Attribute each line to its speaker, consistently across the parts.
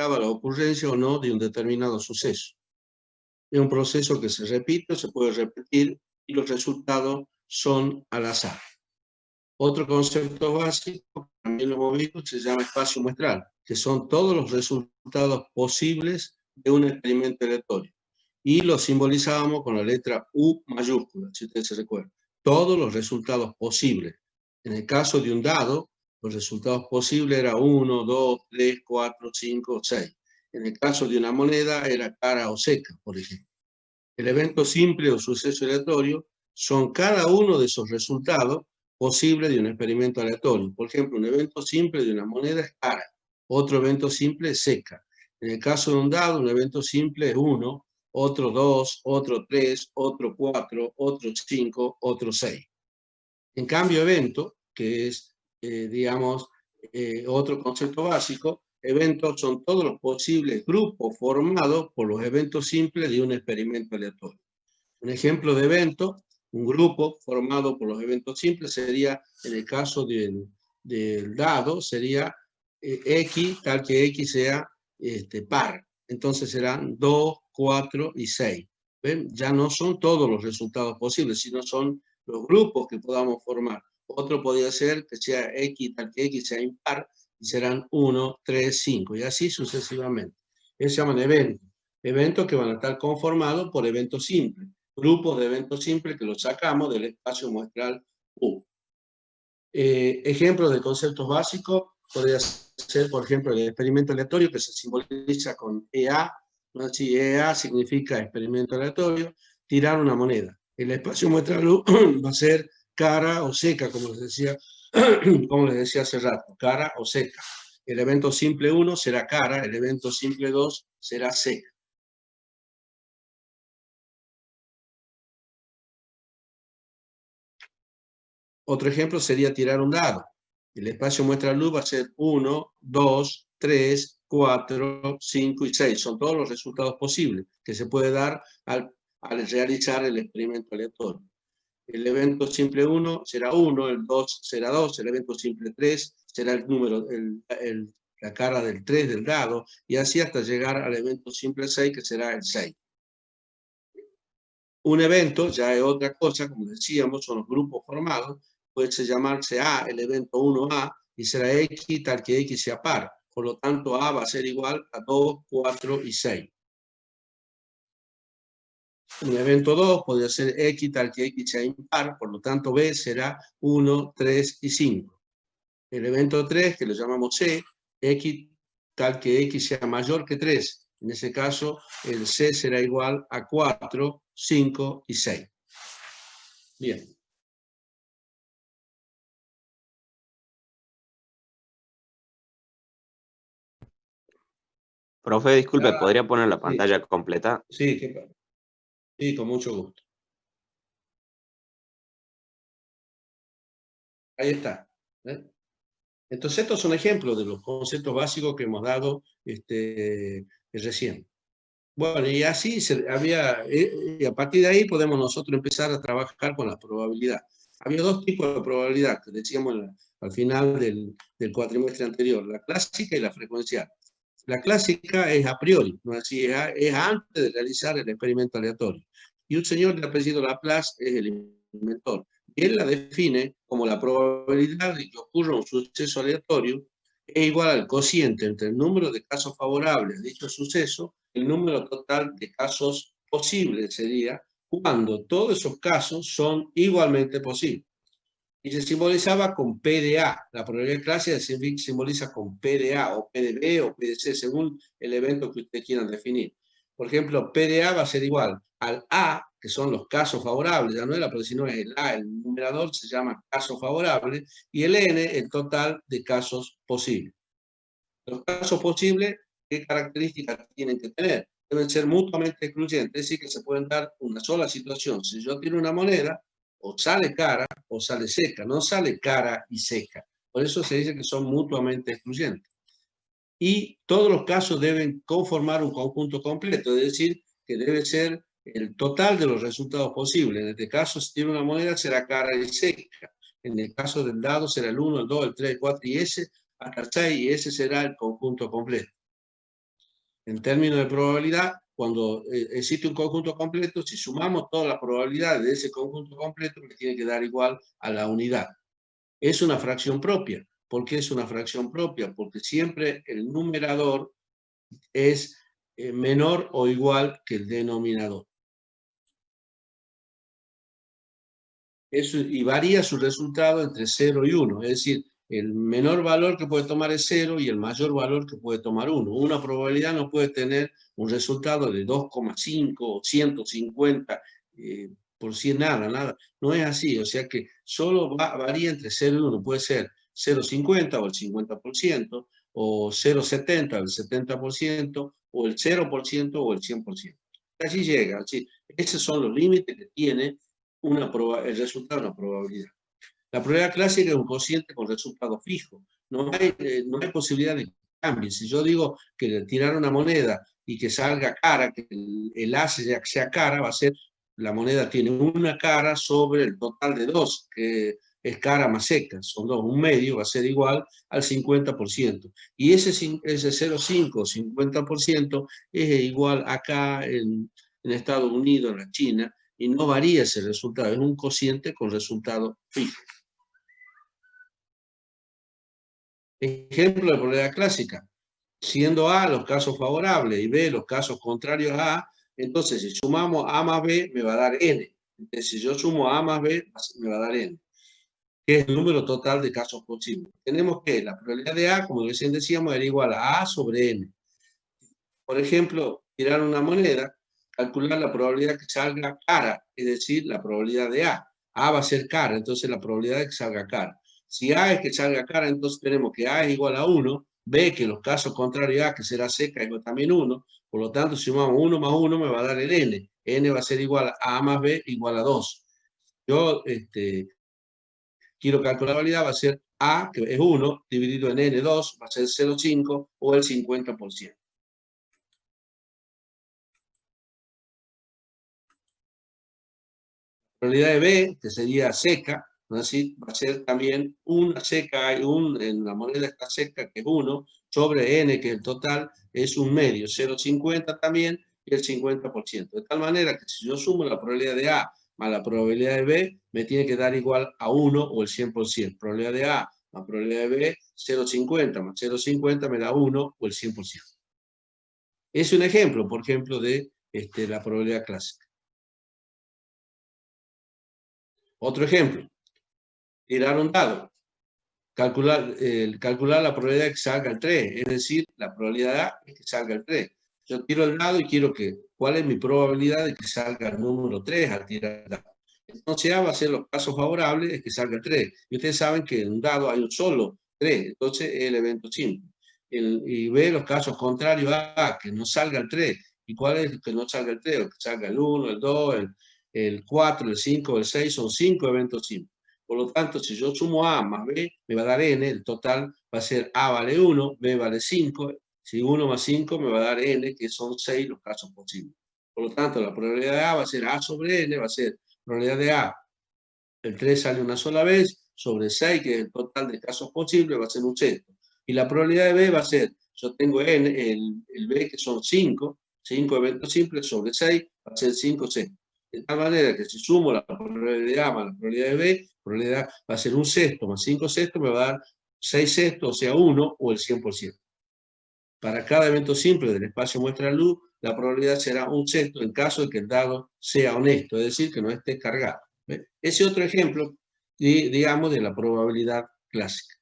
Speaker 1: indicaba la ocurrencia o no de un determinado suceso. Es un proceso que se repite o se puede repetir y los resultados son al azar. Otro concepto básico, también lo hemos visto, se llama espacio muestral, que son todos los resultados posibles de un experimento aleatorio. Y lo simbolizábamos con la letra U mayúscula, si ustedes se recuerdan. Todos los resultados posibles. En el caso de un dado, los resultados posibles eran 1, 2, 3, 4, 5, 6. En el caso de una moneda era cara o seca, por ejemplo. El evento simple o suceso aleatorio son cada uno de esos resultados posibles de un experimento aleatorio. Por ejemplo, un evento simple de una moneda es cara, otro evento simple es seca. En el caso de un dado, un evento simple es 1, otro 2, otro 3, otro 4, otro 5, otro 6. En cambio, evento, que es, digamos, otro concepto básico, eventos son todos los posibles grupos formados por los eventos simples de un experimento aleatorio. Un ejemplo de evento, un grupo formado por los eventos simples sería, en el caso del dado, sería X, tal que X sea par. Entonces serán 2, 4 y 6. ¿Ven? Ya no son todos los resultados posibles, sino son los grupos que podamos formar. Otro podría ser que sea X, tal que X sea impar, y serán 1, 3, 5, y así sucesivamente. Eso se llaman eventos. Eventos que van a estar conformados por eventos simples. Grupos de eventos simples que los sacamos del espacio muestral U. Ejemplos de conceptos básicos podría ser, por ejemplo, el experimento aleatorio que se simboliza con EA. ¿No? Si EA significa experimento aleatorio, tirar una moneda. El espacio muestral U va a ser cara o seca, como les decía hace rato, cara o seca. El evento simple 1 será cara, el evento simple 2 será seca. Otro ejemplo sería tirar un dado. El espacio muestra luz va a ser 1, 2, 3, 4, 5 y 6. Son todos los resultados posibles que se puede dar al realizar el experimento aleatorio. El evento simple 1 será 1, el 2 será 2, el evento simple 3 será el número, la cara del 3 del dado, y así hasta llegar al evento simple 6, que será el 6. Un evento ya es otra cosa, como decíamos, son los grupos formados, puede llamarse A, el evento 1A, y será X tal que X sea par. Por lo tanto, A va a ser igual a 2, 4 y 6. Un evento 2 podría ser X tal que X sea impar, por lo tanto B será 1, 3 y 5. El evento 3, que lo llamamos C, X tal que X sea mayor que 3. En ese caso, el C será igual a 4, 5 y 6. Bien.
Speaker 2: Profe, disculpe, ¿podría poner la pantalla completa?
Speaker 1: Sí, sí, con mucho gusto. Ahí está. Entonces, estos son ejemplos de los conceptos básicos que hemos dado recién. Bueno, y así y a partir de ahí podemos nosotros empezar a trabajar con la probabilidad. Había dos tipos de probabilidad que decíamos al final del cuatrimestre anterior, la clásica y la frecuencial. La clásica es a priori, ¿no? Así es antes de realizar el experimento aleatorio. Y un señor de apellido Laplace es el inventor. Y él la define como la probabilidad de que ocurra un suceso aleatorio es igual al cociente entre el número de casos favorables a dicho suceso y el número total de casos posibles sería cuando todos esos casos son igualmente posibles. Y se simbolizaba con P de A. La probabilidad clásica se simboliza con P de A o P de B o P de C, según el evento que ustedes quieran definir. Por ejemplo, P de A va a ser igual al A, que son los casos favorables, ya no es la, porque si no es el A, el numerador se llama casos favorables, y el N, el total de casos posibles. Los casos posibles, ¿qué características tienen que tener? Deben ser mutuamente excluyentes, es decir, que se pueden dar una sola situación. Si yo tiro una moneda, o sale cara o sale seca, no sale cara y seca. Por eso se dice que son mutuamente excluyentes. Y todos los casos deben conformar un conjunto completo, es decir, que debe ser el total de los resultados posibles. En este caso, si tiene una moneda, será cara y seca. En el caso del dado, será el 1, el 2, el 3, el 4 y ese hasta el 6, y ese será el conjunto completo. En términos de probabilidad, cuando existe un conjunto completo, si sumamos todas las probabilidades de ese conjunto completo, me tiene que dar igual a la unidad. Es una fracción propia. ¿Por qué es una fracción propia? Porque siempre el numerador es menor o igual que el denominador. Y varía su resultado entre 0 y 1. Es decir, el menor valor que puede tomar es 0 y el mayor valor que puede tomar 1. Una probabilidad no puede tener un resultado de 2,5 o 150 por 100, nada. No es así. O sea que solo varía entre 0 y 1. Puede ser 0,50 o el 50%, o 0,70 o el 70%, o el 0% o el 100%. Allí llega. Así. Esos son los límites que tiene el resultado de una probabilidad. La probabilidad clásica es un cociente con resultado fijo. No hay posibilidad de cambio. Si yo digo que tirar una moneda y que salga cara, que el A sea cara, va a ser, la moneda tiene una cara sobre el total de dos, que es cara más seca, son dos, un medio va a ser igual al 50%. Y ese 0,5 o 50% es igual acá en Estados Unidos, en la China, y no varía ese resultado, es un cociente con resultado fijo. Ejemplo de probabilidad clásica. Siendo A los casos favorables y B los casos contrarios a A, entonces si sumamos A más B me va a dar N. Entonces si yo sumo A más B me va a dar N, que es el número total de casos posibles. Tenemos que la probabilidad de A, como recién decíamos, era igual a A sobre N. Por ejemplo, tirar una moneda, calcular la probabilidad que salga cara, es decir, la probabilidad de A. A va a ser cara, entonces la probabilidad de que salga cara. Si A es que salga cara, entonces tenemos que A es igual a 1, B que los casos contrarios a A, que será seca, es también 1, por lo tanto, si sumamos 1 más 1 me va a dar el N. N va a ser igual a A más B igual a 2. Yo quiero calcular la probabilidad, va a ser A, que es 1, dividido en N2, va a ser 0,5 o el 50%. La probabilidad de B, que sería seca, ¿no? Así, va a ser también una seca, en la moneda está seca, que es 1, sobre N, que el total es un medio, 0,50 también, y el 50%. De tal manera que si yo sumo la probabilidad de A más la probabilidad de B, me tiene que dar igual a 1 o el 100%. Probabilidad de A más probabilidad de B, 0,50 más 0,50 me da 1 o el 100%. Es un ejemplo, por ejemplo, de la probabilidad clásica. Otro ejemplo, tirar un dado. Calcular la probabilidad de que salga el 3, es decir, la probabilidad A es que salga el 3. Yo tiro el dado y quiero ¿cuál es mi probabilidad de que salga el número 3 al tirar el dado? Entonces A va a ser los casos favorables, es que salga el 3. Y ustedes saben que en un dado hay un solo 3, entonces es el evento simple. Y B los casos contrarios a A, que no salga el 3. ¿Y cuál es que no salga el 3? O que salga el 1, el 2, el 4, el 5, el 6, son 5 eventos simples. Por lo tanto, si yo sumo A más B, me va a dar N, el total va a ser A vale 1, B vale 5, si 1 más 5 me va a dar N, que son 6 los casos posibles. Por lo tanto, la probabilidad de A va a ser A sobre N, va a ser probabilidad de A, el 3 sale una sola vez, sobre 6, que es el total de casos posibles, va a ser un sexto. Y la probabilidad de B va a ser, yo tengo N, el B, que son 5 eventos simples sobre 6, va a ser 5 sextos. De tal manera que si sumo la probabilidad de A más la probabilidad de B, la probabilidad va a ser un sexto más 5 sextos, me va a dar 6 sextos, o sea, 1 o el 100%. Para cada evento simple del espacio muestra luz, la probabilidad será un sexto en caso de que el dado sea honesto, es decir, que no esté cargado. ¿Ves? Ese otro ejemplo, digamos, de la probabilidad clásica.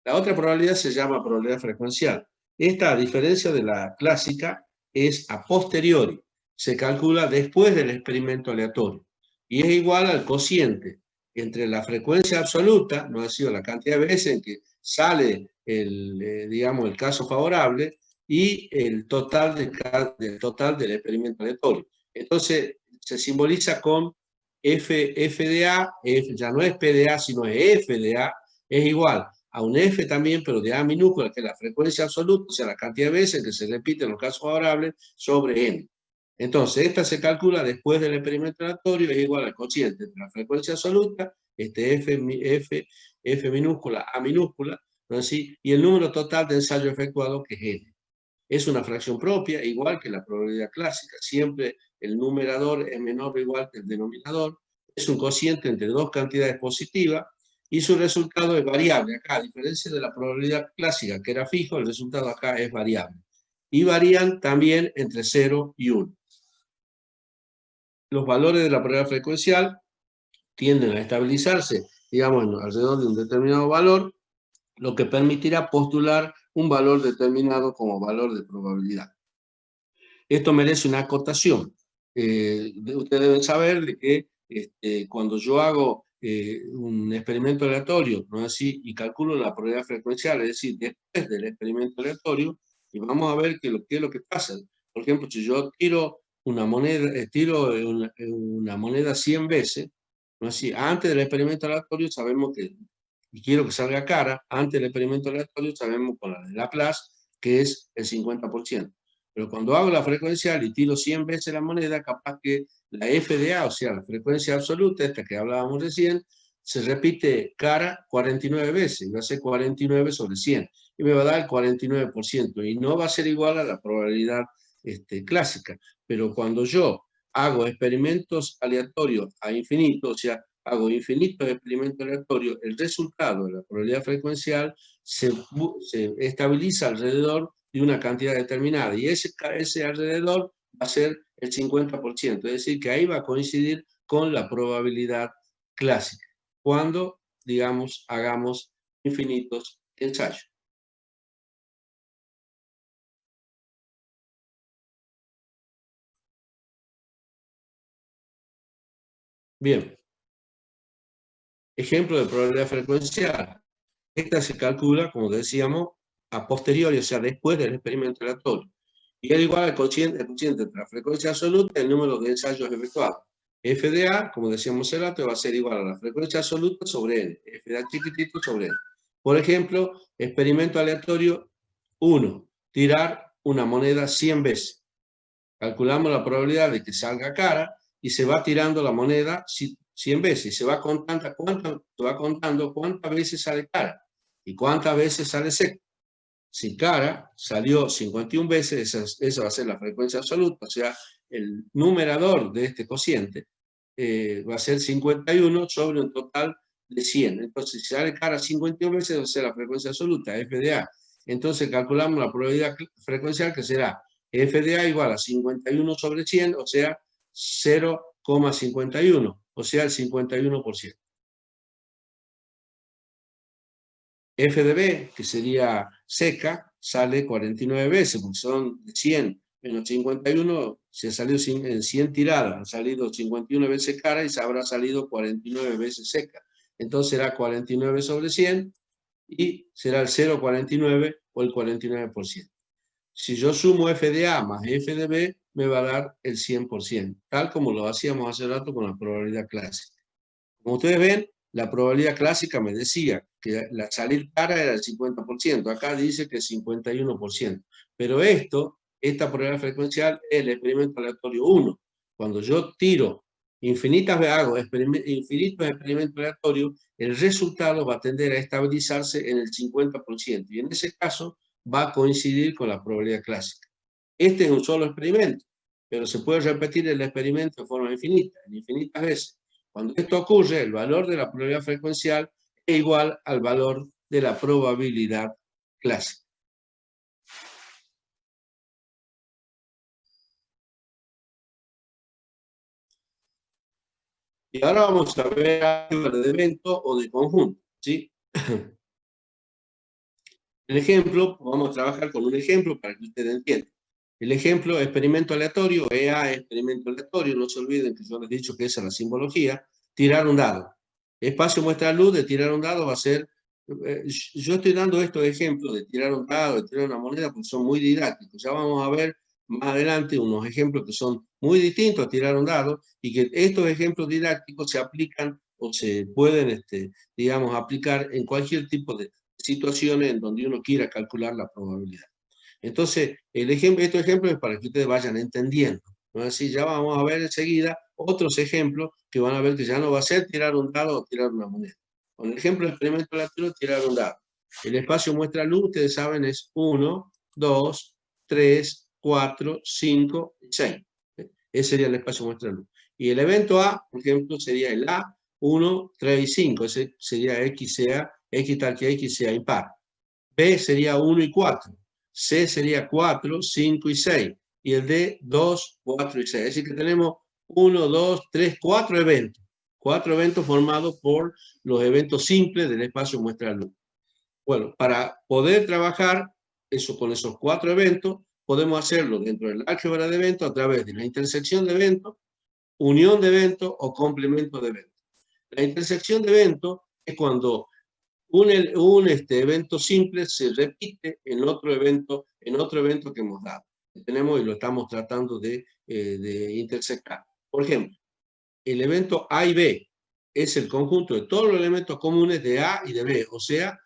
Speaker 1: La otra probabilidad se llama probabilidad frecuencial. Esta, a diferencia de la clásica, es a posteriori. Se calcula después del experimento aleatorio. Y es igual al cociente entre la frecuencia absoluta, no ha sido la cantidad de veces en que sale digamos, el caso favorable, y el total del experimento aleatorio. Entonces, se simboliza con F de A, ya no es P de A, sino es F de A, es igual a un F también, pero de A minúscula, que es la frecuencia absoluta, o sea, la cantidad de veces que se repiten los casos favorables, sobre N. Entonces, esta se calcula después del experimento aleatorio, es igual al cociente entre la frecuencia absoluta, F minúscula, A minúscula, ¿no es así? Y el número total de ensayos efectuados, que es N. Es una fracción propia, igual que la probabilidad clásica. Siempre el numerador es menor o igual que el denominador. Es un cociente entre dos cantidades positivas y su resultado es variable. Acá, a diferencia de la probabilidad clásica, que era fijo, el resultado acá es variable. Y varían también entre 0 y 1. Los valores de la probabilidad frecuencial tienden a estabilizarse, digamos, alrededor de un determinado valor, lo que permitirá postular un valor determinado como valor de probabilidad. Esto merece una acotación. Ustedes deben saber de que cuando yo hago un experimento aleatorio, ¿no es así? Y calculo la probabilidad frecuencial, es decir, después del experimento aleatorio, y vamos a ver qué es lo que pasa. Por ejemplo, si yo tiro una moneda, una moneda 100 veces, ¿no es así? Antes del experimento aleatorio sabemos que, y quiero que salga cara, antes del experimento aleatorio sabemos con la de Laplace que es el 50%. Pero cuando hago la frecuencial y tiro 100 veces la moneda, capaz que la FDA, o sea, la frecuencia absoluta, esta que hablábamos recién, se repite cara 49 veces, va a ser 49 sobre 100, y me va a dar el 49%, y no va a ser igual a la probabilidad clásica. Pero cuando yo hago experimentos aleatorios a infinito, o sea, hago infinitos experimentos aleatorios, el resultado de la probabilidad frecuencial se estabiliza alrededor de una cantidad determinada, y ese alrededor va a ser el 50%, es decir, que ahí va a coincidir con la probabilidad clásica, cuando, digamos, hagamos infinitos ensayos. Bien. Ejemplo de probabilidad frecuencial. Esta se calcula, como decíamos, a posteriori, o sea, después del experimento aleatorio. Y es igual al cociente entre la frecuencia absoluta y el número de ensayos efectuados. F de A, como decíamos el rato, va a ser igual a la frecuencia absoluta sobre N. F de A chiquitito sobre N. Por ejemplo, experimento aleatorio 1. Tirar una moneda 100 veces. Calculamos la probabilidad de que salga cara y se va tirando la moneda 100 veces. Y se va contando cuántas veces sale cara y cuántas veces sale seca. Si cara salió 51 veces, esa va a ser la frecuencia absoluta, o sea, el numerador de este cociente va a ser 51 sobre un total de 100. Entonces, si sale cara 51 veces, va a ser la frecuencia absoluta, F de A. Entonces, calculamos la probabilidad frecuencial, que será F de A igual a 51 sobre 100, o sea, 0,51, o sea, el 51%. F de B, que sería seca, sale 49 veces, porque son 100 menos 51, se salió en 100 tiradas, han salido 51 veces cara y se habrá salido 49 veces seca. Entonces será 49 sobre 100 y será el 0,49 o el 49%. Si yo sumo F de A más F de B, me va a dar el 100%, tal como lo hacíamos hace rato con la probabilidad clásica. Como ustedes ven, la probabilidad clásica me decía que la salir cara era el 50%, acá dice que el 51%. Pero esta probabilidad frecuencial es el experimento aleatorio 1. Cuando yo tiro hago infinitos experimentos aleatorios, el resultado va a tender a estabilizarse en el 50%. Y en ese caso va a coincidir con la probabilidad clásica. Este es un solo experimento, pero se puede repetir el experimento de forma infinita, en infinitas veces. Cuando esto ocurre, el valor de la probabilidad frecuencial es igual al valor de la probabilidad clásica. Y ahora vamos a ver algo de evento o de conjunto, ¿sí? El ejemplo, vamos a trabajar con un ejemplo para que ustedes entiendan. El ejemplo, experimento aleatorio, EA, experimento aleatorio, no se olviden que yo les he dicho que esa es la simbología, tirar un dado. Espacio muestra luz de tirar un dado va a ser, yo estoy dando estos ejemplos de tirar un dado, de tirar una moneda, porque son muy didácticos. Ya vamos a ver más adelante unos ejemplos que son muy distintos a tirar un dado y que estos ejemplos didácticos se aplican o se pueden, digamos, aplicar en cualquier tipo de situaciones en donde uno quiera calcular la probabilidad. Entonces, estos ejemplos es para que ustedes vayan entendiendo, ¿no? Así ya vamos a ver enseguida otros ejemplos que van a ver que ya no va a ser tirar un dado o tirar una moneda. Con el ejemplo del experimento aleatorio, tirar un dado. El espacio muestra luz, ustedes saben, es 1, 2, 3, 4, 5, 6. Ese sería el espacio muestra luz. Y el evento A, por ejemplo, sería el A, 1, 3 y 5. Ese sería X sea, X tal que X sea impar. B sería 1 y 4. C sería 4, 5 y 6. Y el D, 2, 4 y 6. Es decir, que tenemos 1, 2, 3, 4 eventos. 4 eventos formados por los eventos simples del espacio muestra luz. Bueno, para poder trabajar eso con esos 4 eventos, podemos hacerlo dentro del álgebra de eventos a través de la intersección de eventos, unión de eventos o complemento de eventos. La intersección de eventos es cuando un evento simple se repite en otro evento que hemos dado. Tenemos y lo estamos tratando de intersectar. Por ejemplo, el evento A y B es el conjunto de todos los elementos comunes de A y de B. O sea,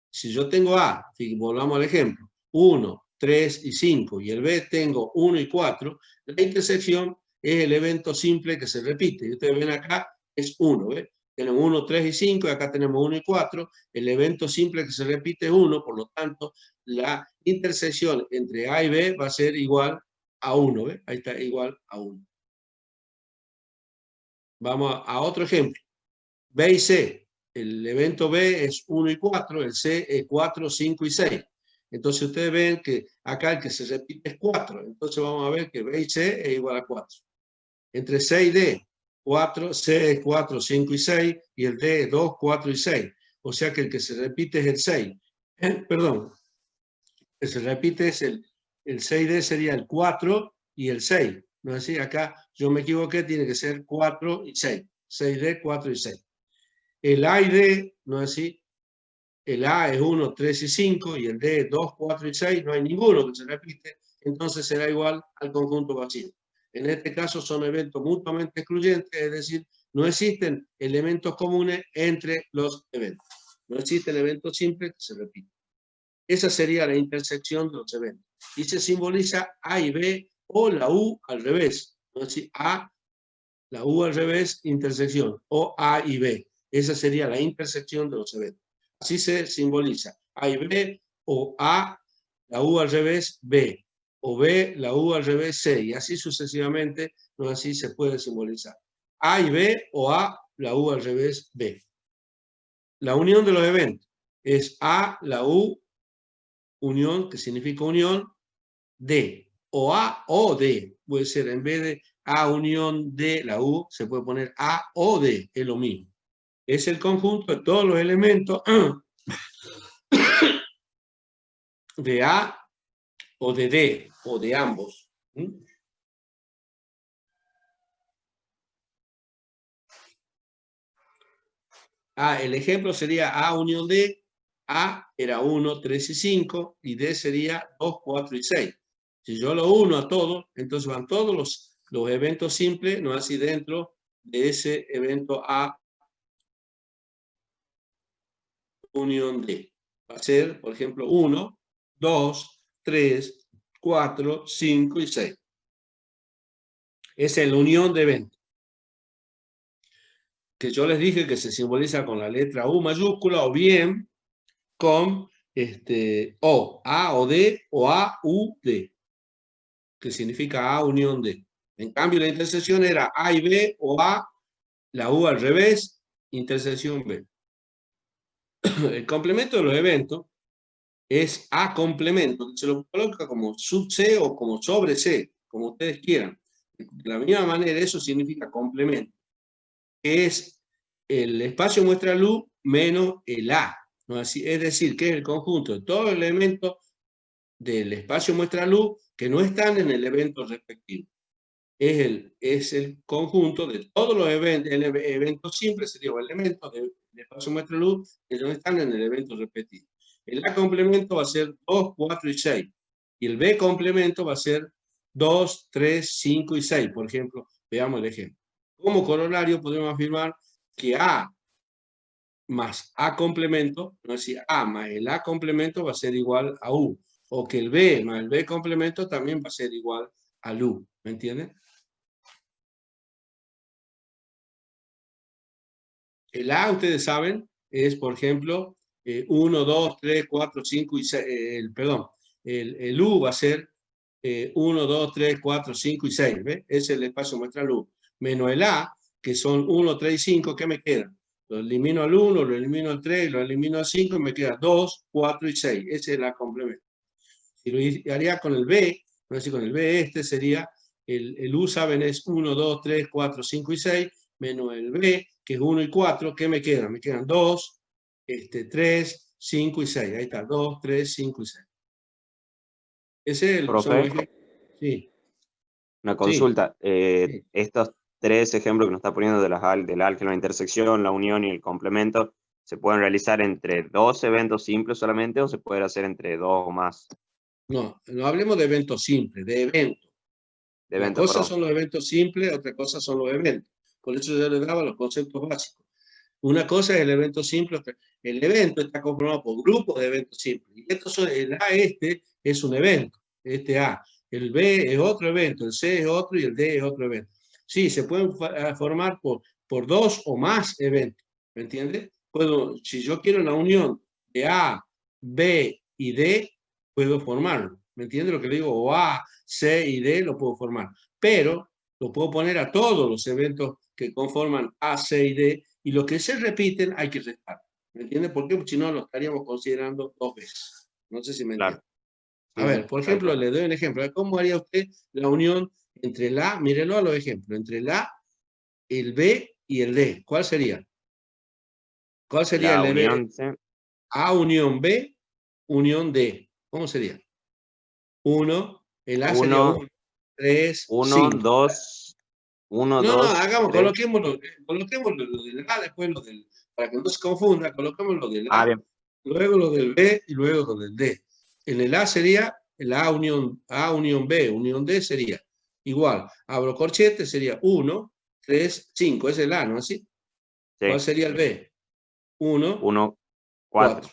Speaker 1: si yo tengo A, volvamos al ejemplo, 1, 3 y 5, y el B tengo 1 y 4, la intersección es el evento simple que se repite. Y ustedes ven acá, es 1, ¿ves? Tenemos 1, 3 y 5, y acá tenemos 1 y 4. El evento simple que se repite es 1, por lo tanto, la intersección entre A y B va a ser igual a 1, ¿ves? Ahí está, igual a 1. Vamos a otro ejemplo. B y C. El evento B es 1 y 4, el C es 4, 5 y 6. Entonces ustedes ven que acá el que se repite es 4. Entonces vamos a ver que B y C es igual a 4. Entre C y D, 4, C es 4, 5 y 6, y el D es 2, 4 y 6. O sea que el que se repite es el 6. Perdón, el que se repite es el 6D sería el 4 y el 6. ¿No es así? Acá yo me equivoqué, tiene que ser 4 y 6. 6D, 4 y 6. El A y D, ¿no es así? El A es 1, 3 y 5, y el D es 2, 4 y 6. No hay ninguno que se repite, entonces será igual al conjunto vacío. En este caso son eventos mutuamente excluyentes, es decir, no existen elementos comunes entre los eventos. No existen eventos simples que se repiten. Esa sería la intersección de los eventos. Y se simboliza A y B o la U al revés. ¿No es decir? A, la U al revés, intersección, o A y B. Esa sería la intersección de los eventos. Así se simboliza A y B, o A, la U al revés, B, o B, la U al revés, C, y así sucesivamente, no así se puede simbolizar. A y B, o A, la U al revés, B. La unión de los eventos es A, la U, unión, que significa unión, D, o A o D. Puede ser, en vez de A unión D, la U, se puede poner A o D, es lo mismo. Es el conjunto de todos los elementos de A o de D, o de ambos. El ejemplo sería A unión D. A era 1, 3 y 5, y D sería 2, 4 y 6. Si yo lo uno a todos, entonces van todos los eventos simples, no así dentro de ese evento A unión D. Va a ser, por ejemplo, 1, 2, 3, 4, 5 y 6. Esa es la unión de eventos. Que yo les dije que se simboliza con la letra U mayúscula o bien con O, A o D, o A, U, D, que significa A unión D. En cambio, la intersección era A y B, o A, la U al revés, intersección B. El complemento de los eventos es A complemento, se lo coloca como sub C o como sobre C, como ustedes quieran. De la misma manera, eso significa complemento, que es el espacio muestra luz menos el A. ¿No? Es decir, que es el conjunto de todos los elementos del espacio muestra luz que no están en el evento respectivo. Es el conjunto de todos los eventos. El evento simple sería los elementos del espacio muestra luz que no están en el evento repetido. El A complemento va a ser 2, 4 y 6. Y el B complemento va a ser 2, 3, 5 y 6. Por ejemplo, veamos el ejemplo. Como corolario podemos afirmar que A más A complemento, no es decir, A más el A complemento va a ser igual a U. O que el B más el B complemento también va a ser igual al U. ¿Me entienden? El A, ustedes saben, es, por ejemplo, 1, 2, 3, 4, 5 y 6, perdón, el U va a ser 1, 2, 3, 4, 5 y 6, ¿ves? Ese es el espacio muestral U. Menos el A, que son 1, 3 y 5, ¿qué me queda? Lo elimino al 1, lo elimino al 3, lo elimino al 5 y me queda 2, 4 y 6. Ese es la complemento. Si lo haría con el B, no sé, con el B este sería, el U, saben, es 1, 2, 3, 4, 5 y 6, menos el B, que es 1 y 4, ¿qué me quedan? Me quedan 2, 3, 5 y 6. Ahí está, 2, 3, 5 y 6. Ese son los
Speaker 2: Profe,
Speaker 1: ejemplos. Sí,
Speaker 2: una
Speaker 1: sí,
Speaker 2: consulta.
Speaker 1: sí.
Speaker 2: Estos tres ejemplos que nos está poniendo de del álgebra, la intersección, la unión y el complemento, ¿se pueden realizar entre dos eventos simples solamente o se puede hacer entre dos o más?
Speaker 1: No, no hablemos de eventos simples, de eventos.
Speaker 2: De
Speaker 1: Una
Speaker 2: eventos,
Speaker 1: cosa
Speaker 2: perdón.
Speaker 1: son los eventos simples, otra cosa son los eventos. Por eso yo les daba los conceptos básicos. Una cosa es el evento simple, el evento está conformado por grupos de eventos simples. Y estos son, el A es un evento, este A. El B es otro evento, el C es otro y el D es otro evento. Sí, se pueden formar por dos o más eventos, ¿me entiendes? Si yo quiero la unión de A, B y D, puedo formarlo, ¿me entiendes lo que le digo? O A, C y D lo puedo formar, pero lo puedo poner a todos los eventos que conforman A, C y D, y los que se repiten hay que restar. ¿Me entiende? Porque si no, lo estaríamos considerando dos veces. No sé si me entiende.
Speaker 2: Claro.
Speaker 1: A
Speaker 2: Sí, sí,
Speaker 1: ver, por
Speaker 2: está ahí,
Speaker 1: ejemplo,
Speaker 2: profe.
Speaker 1: le doy un ejemplo. ¿Cómo haría usted la unión entre el A? Mírenlo a los ejemplos. Entre el A, el B y el D. ¿Cuál sería? ¿Cuál sería
Speaker 2: La
Speaker 1: el B?
Speaker 2: unión, ¿sí?
Speaker 1: A unión B, unión D. ¿Cómo sería? 1, el A sería
Speaker 2: 1,
Speaker 1: 1, 3,
Speaker 2: 1,
Speaker 1: 5.
Speaker 2: 2, 1,
Speaker 1: No, no,
Speaker 2: 2,
Speaker 1: hagamos,
Speaker 2: 3.
Speaker 1: coloquemos lo del A, después lo del, para que no se confunda, coloquemos lo del
Speaker 2: Ah,
Speaker 1: A,
Speaker 2: bien.
Speaker 1: luego lo del B y luego lo del D. En el A sería el A unión B, unión D sería igual, abro corchete, sería 1, 3, 5, es el A, ¿no? Así. ¿Cuál
Speaker 2: Sí.
Speaker 1: sería el B? 1,
Speaker 2: 1,
Speaker 1: 4.
Speaker 2: 4,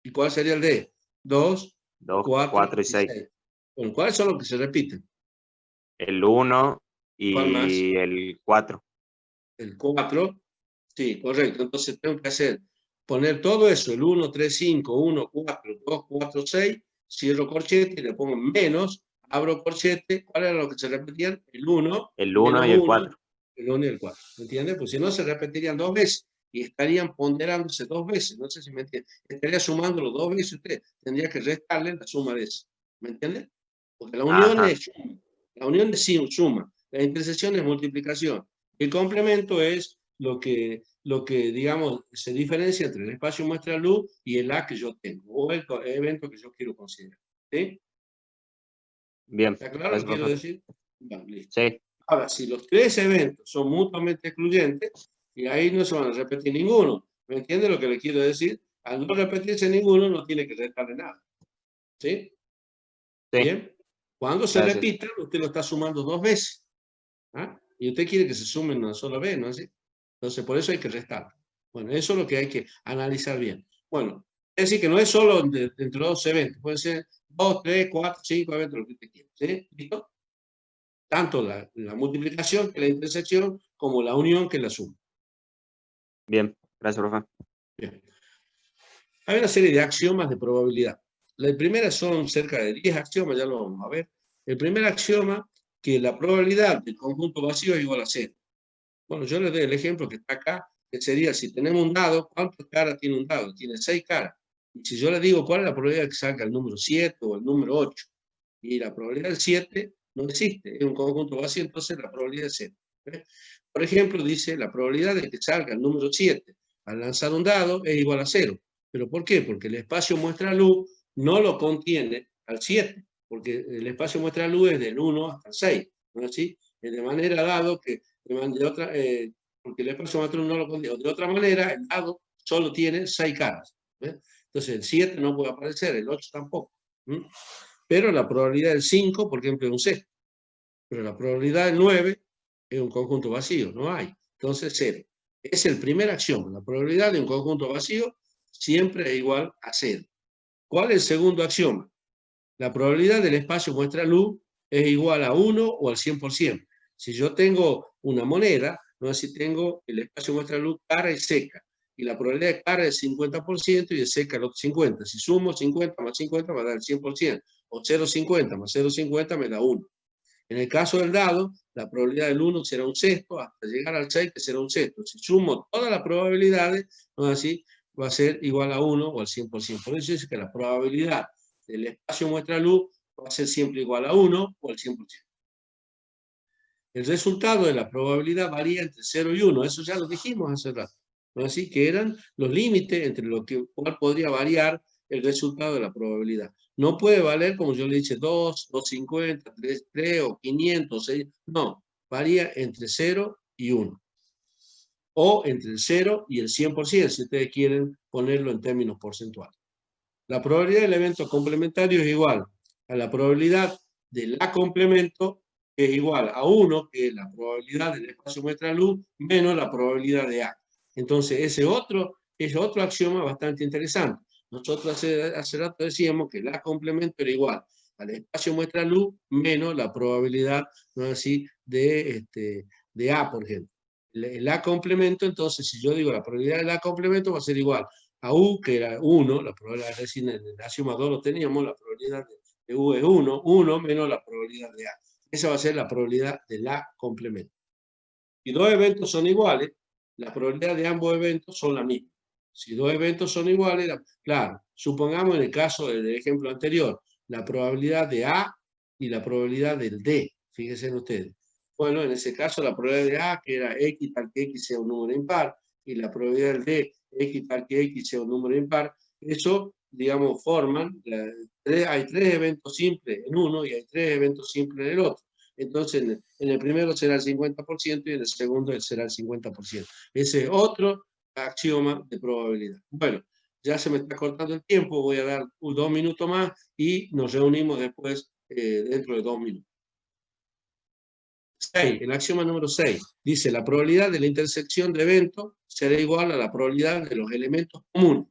Speaker 1: ¿Y cuál sería el D? 2,
Speaker 2: 2, 4
Speaker 1: 4
Speaker 2: y
Speaker 1: y
Speaker 2: 6.
Speaker 1: 6. Bueno, ¿cuáles son los que se repiten?
Speaker 2: El 1
Speaker 1: ¿Cuál más?
Speaker 2: y el 4.
Speaker 1: El 4. Sí, correcto. Entonces tengo que poner todo eso, el 1, 3, 5, 1, 4, 2, 4, 6, cierro corchete y le pongo menos, abro corchete. ¿Cuál era lo que se repetían? El 1,
Speaker 2: El 1
Speaker 1: menos
Speaker 2: y el
Speaker 1: 1,
Speaker 2: 4.
Speaker 1: el 1 y el 4. ¿Me entiendes? Pues si no, se repetirían dos veces y estarían ponderándose dos veces. No sé si me entiende. Estaría sumándolo dos veces usted. Tendría que restarle la suma de eso. ¿Me entiende? Porque la unión
Speaker 2: Ajá.
Speaker 1: es suma. La unión es suma. La intersección es multiplicación. El complemento es lo que, digamos, se diferencia entre el espacio muestra luz y el A que yo tengo, o el evento que yo quiero considerar. ¿Sí?
Speaker 2: Bien.
Speaker 1: ¿Está claro lo
Speaker 2: Gracias,
Speaker 1: que quiero
Speaker 2: profe.
Speaker 1: decir? Bueno, listo.
Speaker 2: Sí.
Speaker 1: Ahora, si los tres eventos son mutuamente excluyentes, y ahí no se van a repetir ninguno, ¿me entiende lo que le quiero decir? Al no repetirse ninguno, no tiene que restarle nada. ¿Sí?
Speaker 2: Sí.
Speaker 1: Bien. Cuando se
Speaker 2: Gracias.
Speaker 1: repita, usted lo está sumando dos veces. ¿Ah? Y usted quiere que se sumen una sola vez, ¿no es así? Entonces, por eso hay que restar. Bueno, eso es lo que hay que analizar bien. Bueno, es decir, que no es solo entre dos eventos, puede ser 2, 3, 4, 5 eventos, lo que usted quiera. ¿Sí? ¿Listo? Tanto la multiplicación que la intersección, como la unión que la suma.
Speaker 2: Bien. Gracias, profe.
Speaker 1: Bien. Hay una serie de axiomas de probabilidad. La primera son cerca de 10 axiomas, ya lo vamos a ver. El primer axioma, que la probabilidad del conjunto vacío es igual a 0. Bueno, yo les doy el ejemplo que está acá, que sería, si tenemos un dado, ¿cuántas caras tiene un dado? Tiene 6 caras. Y si yo le digo cuál es la probabilidad de que salga el número 7 o el número 8, y la probabilidad del 7 no existe, es un conjunto vacío, entonces la probabilidad es 0. Por ejemplo, dice, la probabilidad de que salga el número 7 al lanzar un dado es igual a 0. ¿Pero por qué? Porque el espacio muestra luz no lo contiene al 7, porque el espacio muestra luz es del 1 hasta el 6, ¿no es así? De manera dado que porque el espacio muestra luz no lo contiene. De otra manera, el dado solo tiene 6 caras. Entonces el 7 no puede aparecer, el 8 tampoco. Pero la probabilidad del 5, por ejemplo, es un 6. Pero la probabilidad del 9 es un conjunto vacío, no hay. Entonces, 0. Es el primer axioma. La probabilidad de un conjunto vacío siempre es igual a 0. ¿Cuál es el segundo axioma? La probabilidad del espacio muestra luz es igual a 1 o al 100%. Si yo tengo una moneda, no sé si tengo el espacio muestra luz cara y seca. y la probabilidad de carga es 50% y de seca el otro 50%. Si sumo 50 más 50 va a dar el 100%, o 0,50 más 0,50 me da 1. En el caso del dado, la probabilidad del 1 será un sexto, hasta llegar al 6 que será un sexto. Si sumo todas las probabilidades, ¿no? Así va a ser igual a 1 o al 100%. Por eso es que la probabilidad del espacio muestra luz va a ser siempre igual a 1 o al 100%. El resultado de la probabilidad varía entre 0 y 1. Eso ya lo dijimos hace rato. ¿No? Así que eran los límites entre lo que cual podría variar el resultado de la probabilidad. No puede valer, como yo le dije, 2, 250, 3 o 500, 6. No, varía entre 0 y 1. O entre el 0 y el 100%, si ustedes quieren ponerlo en términos porcentuales. La probabilidad del evento complementario es igual a la probabilidad del A complemento, que es igual a 1, que es la probabilidad del espacio muestra luz, menos la probabilidad de A. Entonces, ese es otro axioma bastante interesante. Nosotros hace rato decíamos que el A complemento era igual al espacio muestra luz menos la probabilidad, ¿no es así?, de A, por ejemplo. El A complemento, entonces, si yo digo la probabilidad del A complemento va a ser igual a U, que era 1, la probabilidad, es decir, en el axioma 2 lo teníamos, la probabilidad de U es 1, 1 menos la probabilidad de A. Esa va a ser la probabilidad del A complemento. Si dos eventos son iguales, la probabilidad de ambos eventos son la misma. Si dos eventos son iguales, claro, supongamos en el caso del ejemplo anterior, la probabilidad de A y la probabilidad del D, fíjense ustedes. Bueno, en ese caso la probabilidad de A, que era X tal que X sea un número impar, y la probabilidad del D, X tal que X sea un número impar, eso, digamos, forman, hay tres eventos simples en uno y hay tres eventos simples en el otro. Entonces, en el primero será el 50% y en el segundo será el 50%. Ese es otro axioma de probabilidad. Bueno, ya se me está cortando el tiempo, voy a dar 2 minutos más y nos reunimos después dentro de 2 minutos. 6, el axioma número 6 dice: la probabilidad de la intersección de eventos será igual a la probabilidad de los elementos comunes.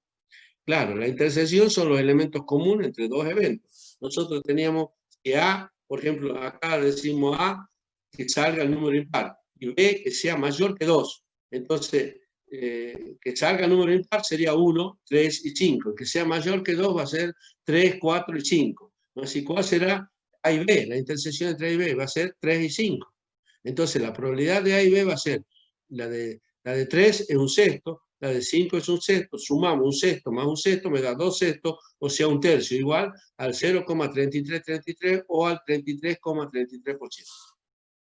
Speaker 1: Claro, la intersección son los elementos comunes entre dos eventos. Nosotros teníamos que A, por ejemplo, acá decimos A, que salga el número impar, y B, que sea mayor que 2. Entonces, que salga el número impar sería 1, 3 y 5. Que sea mayor que 2 va a ser 3, 4 y 5. Así, ¿cuál será A y B? La intersección entre A y B va a ser 3 y 5. Entonces, la probabilidad de A y B va a ser la de 3 es un sexto, la de 5 es un sexto, sumamos un sexto más un sexto, me da 2 sextos, o sea, un tercio, igual al 0,3333 o al 33,33%.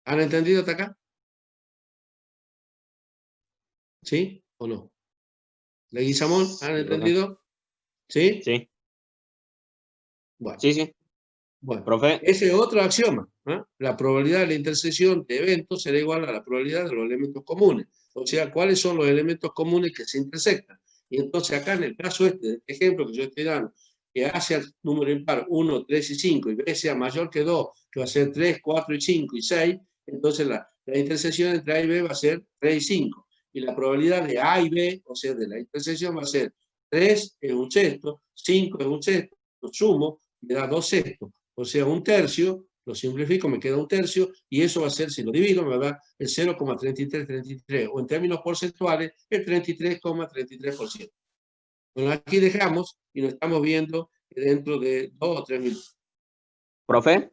Speaker 1: ¿Han entendido hasta acá? ¿Sí o no? ¿Leguizamón? ¿Han entendido? ¿Sí?
Speaker 2: Sí.
Speaker 1: Bueno.
Speaker 2: Sí, sí.
Speaker 1: Bueno,
Speaker 2: Profe.
Speaker 1: ese es otro axioma. ¿Eh? La probabilidad de la intersección de eventos será igual a la probabilidad de los elementos comunes. O sea, ¿cuáles son los elementos comunes que se intersectan? Y entonces acá en el caso este ejemplo que yo estoy dando, que A sea el número impar 1, 3 y 5, y B sea mayor que 2, que va a ser 3, 4 y 5 y 6, entonces la intersección entre A y B va a ser 3 y 5. Y la probabilidad de A y B, o sea, de la intersección va a ser 3 es un sexto, 5 es un sexto, lo sumo, me da 2 sextos. O sea, un tercio, lo simplifico, me queda un tercio, y eso va a ser, si lo divido, me va a dar el 0,3333, o en términos porcentuales, el 33,33%. Bueno, aquí dejamos y nos estamos viendo dentro de 2 o 3 minutos.
Speaker 2: Profe,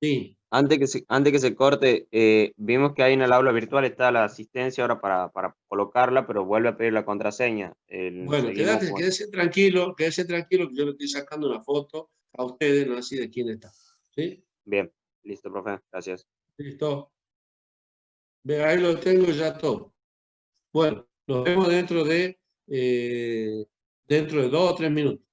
Speaker 1: Sí.
Speaker 2: antes que se corte, vimos que ahí en el aula virtual está la asistencia ahora para colocarla, pero vuelve a pedir la contraseña.
Speaker 1: Bueno,
Speaker 2: Seguimos con...
Speaker 1: quédese tranquilo, que yo le estoy sacando una foto a ustedes, ¿no? Así de quién está. ¿Sí?
Speaker 2: Bien, listo, profe, gracias.
Speaker 1: Listo. Ve, ahí lo tengo ya todo. Bueno, nos vemos dentro de 2 o 3 minutos.